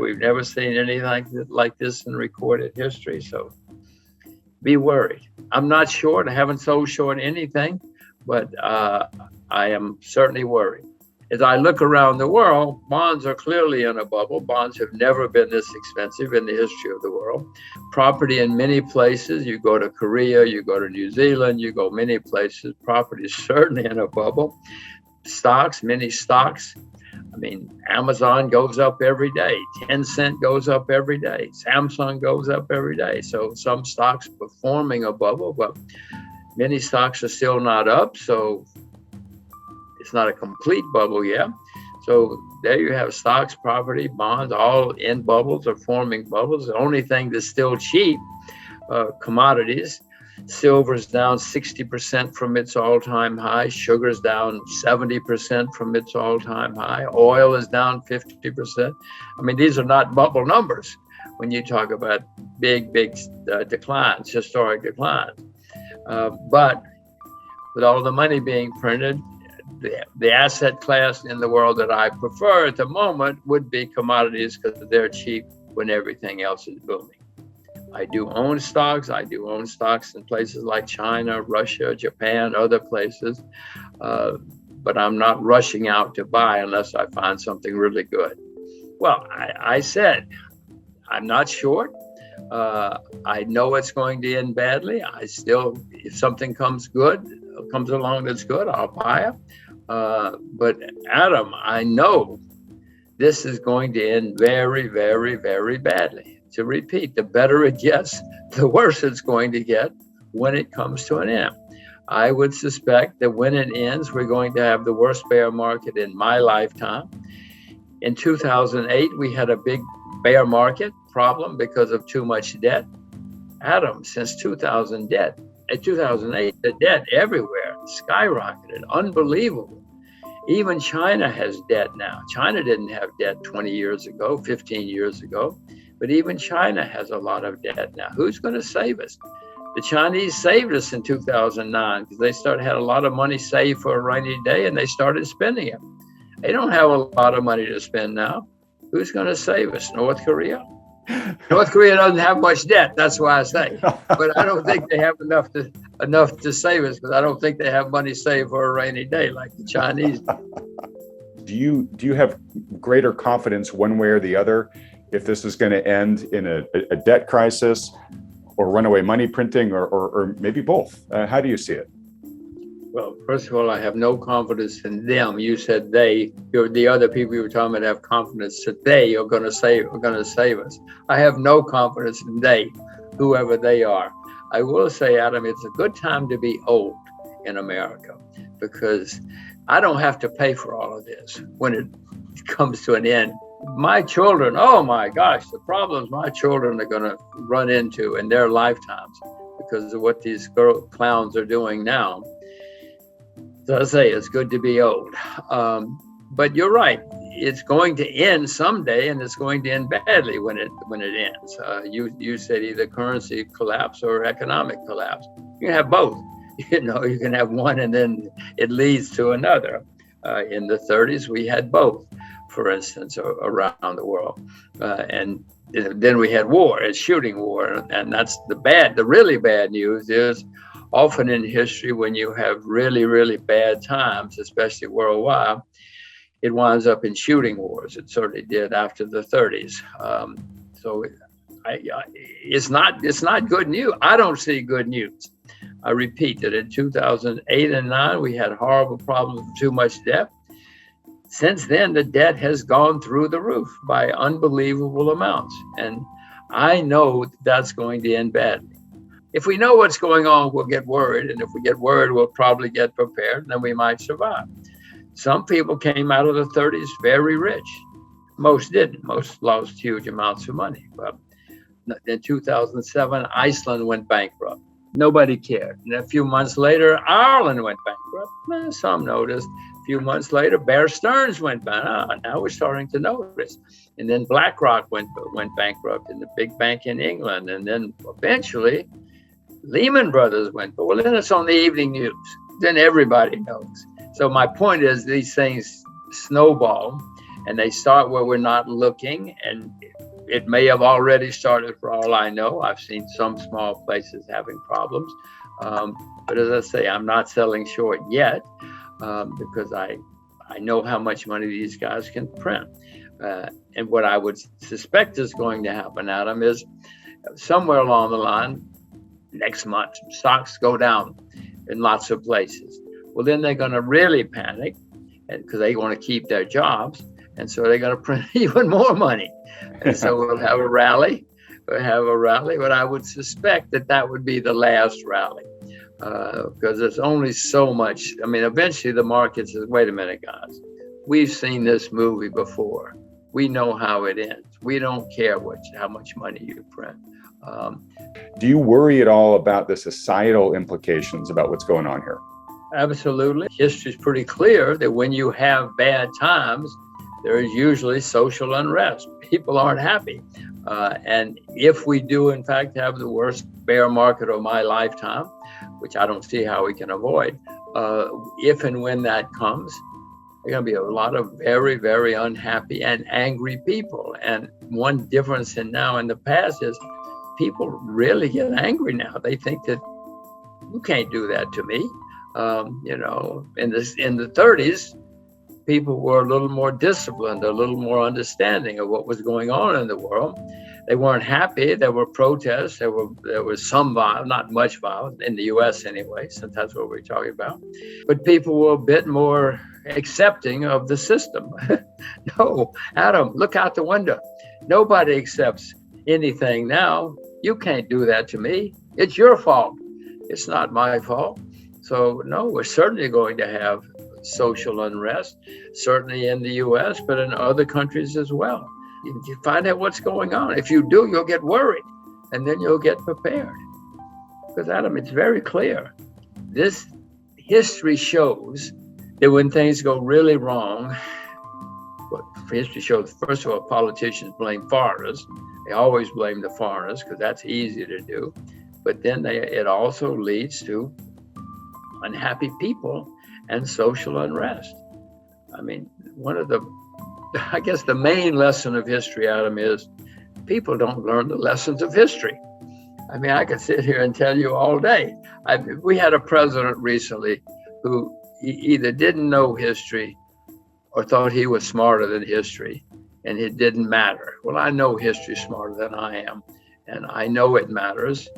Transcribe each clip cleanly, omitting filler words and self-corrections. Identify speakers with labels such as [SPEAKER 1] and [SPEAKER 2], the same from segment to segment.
[SPEAKER 1] We've never seen anything like this in recorded history. So be worried. I'm not short. I haven't sold short anything, but I am certainly worried. As I look around the world, bonds are clearly in a bubble. Bonds have never been this expensive in the history of the world. Property in many places, you go to Korea, you go to New Zealand, you go many places, property is certainly in a bubble. Stocks, many stocks. I mean, Amazon goes up every day. Tencent goes up every day. Samsung goes up every day. So some stocks performing a bubble, but many stocks are still not up. So it's not a complete bubble yet. So there you have stocks, property, bonds, all in bubbles or forming bubbles. The only thing that's still cheap, commodities. Silver's down 60% from its all-time high. Sugar's down 70% from its all-time high. Oil is down 50%. I mean, these are not bubble numbers when you talk about big declines, historic declines. But with all the money being printed, the asset class in the world that I prefer at the moment would be commodities because they're cheap when everything else is booming. I do own stocks. I do own stocks in places like China, Russia, Japan, other places. But I'm not rushing out to buy unless I find something really good. Well, I said, I'm not short. I know it's going to end badly. If something comes along that's good, I'll buy it. But Adam, I know this is going to end very, very, very badly. To repeat, the better it gets, the worse it's going to get when it comes to an end. I would suspect that when it ends, we're going to have the worst bear market in my lifetime. In 2008, we had a big bear market problem because of too much debt. Adam, since 2008, the debt everywhere skyrocketed, unbelievable. Even China has debt now. China didn't have debt 20 years ago, 15 years ago. But even China has a lot of debt now. Who's going to save us? The Chinese saved us in 2009 because they had a lot of money saved for a rainy day and they started spending it. They don't have a lot of money to spend now. Who's going to save us? North Korea? North Korea doesn't have much debt. That's why I say. But I don't think they have enough to save us because I don't think they have money saved for a rainy day like the Chinese do.
[SPEAKER 2] Do you have greater confidence one way or the other if this is going to end in a debt crisis or runaway money printing or maybe both? How do you see it?
[SPEAKER 1] Well, first of all, I have no confidence in them. You said they. The other people you were talking about have confidence that they are going to save us. I have no confidence in they, whoever they are. I will say, Adam, it's a good time to be old in America because I don't have to pay for all of this when it comes to an end. My children, oh my gosh, the problems my children are going to run into in their lifetimes because of what these clowns are doing now. So I say it's good to be old. But you're right. It's going to end someday, and it's going to end badly when it ends. You said either currency collapse or economic collapse. You can have both. You can have one, and then it leads to another. In the 30s, we had both, for instance, around the world, and then we had war, a shooting war, and that's the really bad news is. Often in history, when you have really, really bad times, especially worldwide, it winds up in shooting wars. It certainly did after the 30s. So it's not good news. I don't see good news. I repeat that in 2008 and 9, we had horrible problems with too much debt. Since then, the debt has gone through the roof by unbelievable amounts. And I know that's going to end badly. If we know what's going on, we'll get worried. And if we get worried, we'll probably get prepared, and then we might survive. Some people came out of the 30s very rich. Most didn't. Most lost huge amounts of money. But in 2007, Iceland went bankrupt. Nobody cared. And a few months later, Ireland went bankrupt. Some noticed. A few months later, Bear Stearns went bankrupt. Now we're starting to notice. And then BlackRock went bankrupt in the big bank in England. And then eventually, Lehman Brothers went, but well, then it's on the evening news. Then everybody knows. So my point is these things snowball and they start where we're not looking, and it may have already started for all I know. I've seen some small places having problems. But as I say, I'm not selling short yet because I know how much money these guys can print. And what I would suspect is going to happen, Adam, is somewhere along the line, next month, stocks go down in lots of places. Well, then they're going to really panic because they want to keep their jobs. And so they're going to print even more money. And so we'll have a rally. But I would suspect that would be the last rally because there's only so much. I mean, eventually the market says, wait a minute, guys, we've seen this movie before. We know how it ends. We don't care how much money you print.
[SPEAKER 2] Do you worry at all about the societal implications about what's going on here?
[SPEAKER 1] Absolutely. History is pretty clear that when you have bad times, there is usually social unrest. People aren't happy. And if we do, in fact, have the worst bear market of my lifetime, which I don't see how we can avoid, if and when that comes, there are going to be a lot of very, very unhappy and angry people. And one difference in now and the past is people really get angry now. They think that you can't do that to me. In the 30s, people were a little more disciplined, a little more understanding of what was going on in the world. They weren't happy. There were protests. There was some violence, not much violence in the U.S. anyway, since that's what we're talking about. But people were a bit more accepting of the system. No, Adam, look out the window. Nobody accepts anything now. You can't do that to me. It's your fault. It's not my fault. So no, we're certainly going to have social unrest, certainly in the U.S., but in other countries as well. You find out what's going on. If you do, you'll get worried, and then you'll get prepared. Because, Adam, it's very clear. This history shows that when things go really wrong, what history shows, first of all, politicians blame foreigners. They always blame the foreigners because that's easy to do. But then it also leads to unhappy people and social unrest. I mean, I guess the main lesson of history, Adam, is people don't learn the lessons of history. I mean, I could sit here and tell you all day. We had a president recently who either didn't know history or thought he was smarter than history, and it didn't matter. Well, I know history smarter than I am, and I know it matters.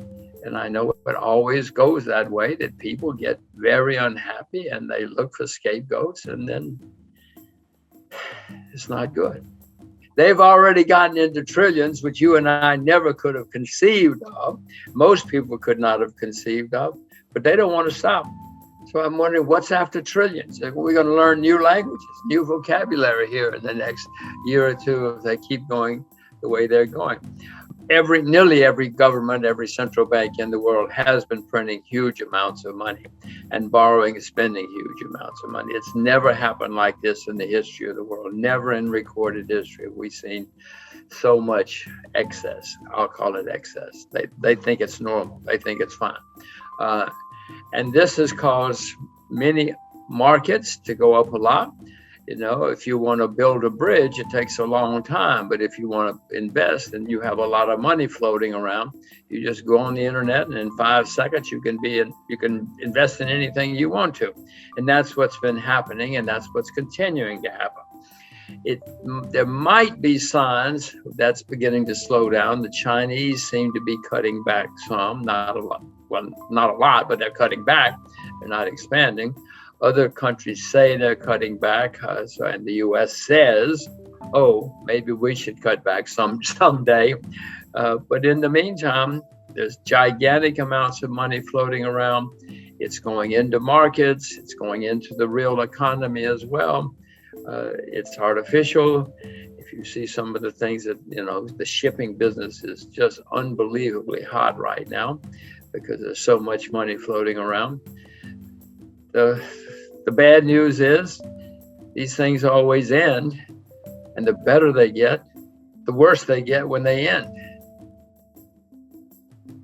[SPEAKER 1] And I know it always goes that way, that people get very unhappy and they look for scapegoats, and then it's not good. They've already gotten into trillions, which you and I never could have conceived of. Most people could not have conceived of, but they don't want to stop. So I'm wondering what's after trillions? We're going to learn new languages, new vocabulary here in the next year or two if they keep going the way they're going. Nearly every government, every central bank in the world has been printing huge amounts of money and borrowing and spending huge amounts of money. It's never happened like this in the history of the world. Never in recorded history have we seen so much excess. I'll call it excess. They think it's normal. They think it's fine. And this has caused many markets to go up a lot. You know, if you want to build a bridge, it takes a long time. But if you want to invest and you have a lot of money floating around, you just go on the internet, and in 5 seconds you can invest in anything you want to. And that's what's been happening, and that's what's continuing to happen. There might be signs that's beginning to slow down. The Chinese seem to be cutting back some, not a lot. Well, not a lot, but they're cutting back. They're not expanding. Other countries say they're cutting back, and the U.S. says, "Oh, maybe we should cut back someday." But in the meantime, there's gigantic amounts of money floating around. It's going into markets. It's going into the real economy as well. It's artificial. If you see some of the things that, the shipping business is just unbelievably hot right now because there's so much money floating around. The bad news is these things always end, and the better they get, the worse they get when they end.